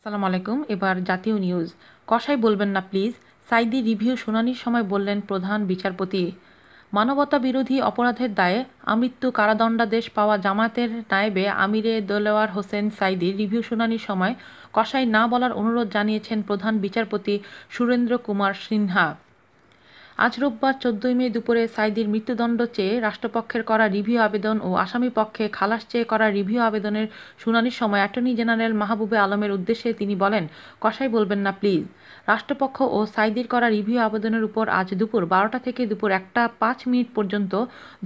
আসসালামু আলাইকুম। এবার জাতীয় নিউজ। কসাই বলবেন না প্লিজ, সাঈদী রিভিউ শুনানির সময় বললেন প্রধান বিচারপতি। মানবতা বিরোধী অপরাধের দায়ে আমৃত্যু কারাদণ্ডাদেশ পাওয়া জামায়াতের নায়েবে আমিরে দেলোয়ার হোসেন সাঈদীর রিভিউ শুনানির সময় কসাই না বলার অনুরোধ জানিয়েছেন প্রধান বিচারপতি সুরেন্দ্র কুমার সিনহা। আজ রোববার ১৪ মে দুপুরে সাঈদীর মৃত্যুদণ্ড চেয়ে রাষ্ট্রপক্ষের করা রিভিউ আবেদন ও আসামি পক্ষে খালাস চেয়ে করা রিভিউ আবেদনের শুনানির সময় অ্যাটর্নি জেনারেল মাহবুবে আলমের উদ্দেশ্যে তিনি বলেন, কসাই বলবেন না প্লিজ। রাষ্ট্রপক্ষ ও সাঈদীর করা রিভিউ আবেদনের উপর আজ দুপুর ১২টা থেকে দুপুর ১টা ৫ মিনিট পর্যন্ত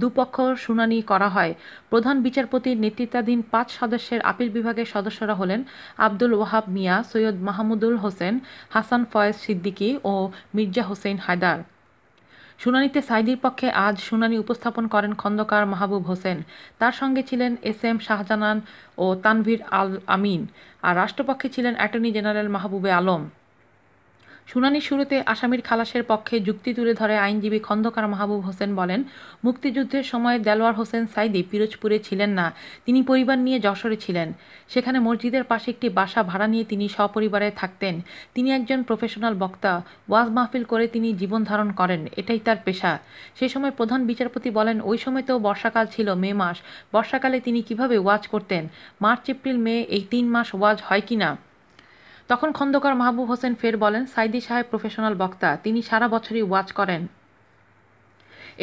দুপক্ষ শুনানি করা হয়। প্রধান বিচারপতির নেতৃত্বাধীন ৫ সদস্যের আপিল বিভাগের সদস্যরা হলেন আব্দুল ওয়াহাব মিয়া, সৈয়দ মাহমুদুল হোসেন, হাসান ফয়েজ সিদ্দিকী ও মির্জা হোসেন হায়দার। শুনানিতে সাঈদীর পক্ষে আজ শুনানি উপস্থাপন করেন খন্দকার মাহবুব হোসেন। তার সঙ্গে ছিলেন এস.এম. শাহজাহান ও তানভীর আল আমিন। আর রাষ্ট্রপক্ষে ছিলেন অ্যাটর্নি জেনারেল মাহবুবে আলম। শুনানির শুরুতে আসামির খালাসের পক্ষে যুক্তি তুলে ধরে আইনজীবী খন্দকার মাহবুব হোসেন বলেন, মুক্তিযুদ্ধের সময় দেলোয়ার হোসেন সাঈদী পিরোজপুরে ছিলেন না, তিনি পরিবার নিয়ে যশোরে ছিলেন। সেখানে মসজিদের পাশে একটি বাসা ভাড়া নিয়ে তিনি সপরিবারে থাকতেন। তিনি একজন প্রফেশনাল বক্তা, ওয়াজ মাহফিল করে তিনি জীবন ধারণ করেন, এটাই তার পেশা। সে সময় প্রধান বিচারপতি বলেন, ওই সময় তো বর্ষাকাল ছিল, মে মাস। বর্ষাকালে তিনি কিভাবে ওয়াজ করতেন? মার্চ, এপ্রিল, মে এই ৩ মাস ওয়াজ হয় কি না? তখন খন্দকার মাহবুব হোসেন ফের বলেন, সাঈদী সাহেব প্রফেশনাল বক্তা, তিনি সারা বছরই ওয়াজ করেন,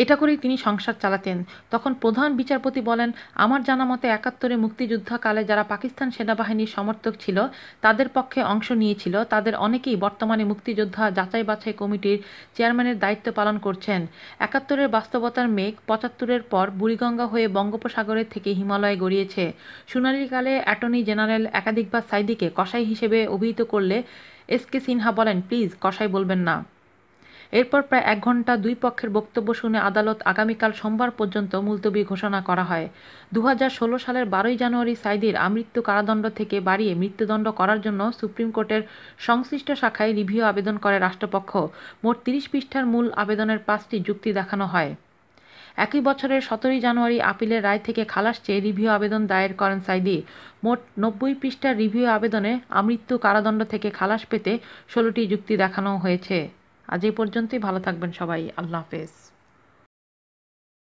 এটা করেই তিনি সংসার চালাতেন। তখন প্রধান বিচারপতি বলেন, আমার জানা মতে ৭১-এ মুক্তিযুদ্ধকালে যারা পাকিস্তান সেনাবাহিনীর সমর্থক ছিল, তাদের পক্ষে অংশ নিয়েছিল, তাদের অনেকেই বর্তমানে মুক্তিযোদ্ধা যাচাই বাছাই কমিটির চেয়ারম্যানের দায়িত্ব পালন করছেন। ৭১-এর বাস্তবতার মেঘ ৭৫-এর পর বুড়িগঙ্গা হয়ে বঙ্গোপসাগরের থেকে হিমালয়ে গড়িয়েছে। শুনানিকালে অ্যাটর্নি জেনারেল একাধিকবার সাঈদীকে কসাই হিসেবে অভিহিত করলে এস.কে. সিনহা বলেন, প্লিজ, কসাই বলবেন না। এরপর প্রায় ১ ঘণ্টা দুই পক্ষের বক্তব্য শুনে আদালত আগামীকাল সোমবার পর্যন্ত মুলতবি ঘোষণা করা হয়। ২০১৬ সালের ১২ই জানুয়ারি সাঈদীর আমৃত্যু কারাদণ্ড থেকে বাড়িয়ে মৃত্যুদণ্ড করার জন্য সুপ্রিম কোর্টের সংশ্লিষ্ট শাখায় রিভিউ আবেদন করে রাষ্ট্রপক্ষ। মোট ৩০ পৃষ্ঠার মূল আবেদনের ৫টি যুক্তি দেখানো হয়। একই বছরের ১৭ই জানুয়ারি আপিলের রায় থেকে খালাস চেয়ে রিভিউ আবেদন দায়ের করেন সাঈদী। মোট ৯০ পৃষ্ঠার রিভিউ আবেদনে আমৃত্যু কারাদণ্ড থেকে খালাস পেতে ১৬টি যুক্তি দেখানো হয়েছে। আজ এই পর্যন্তই। ভালো থাকবেন সবাই। আল্লাহ হাফেজ।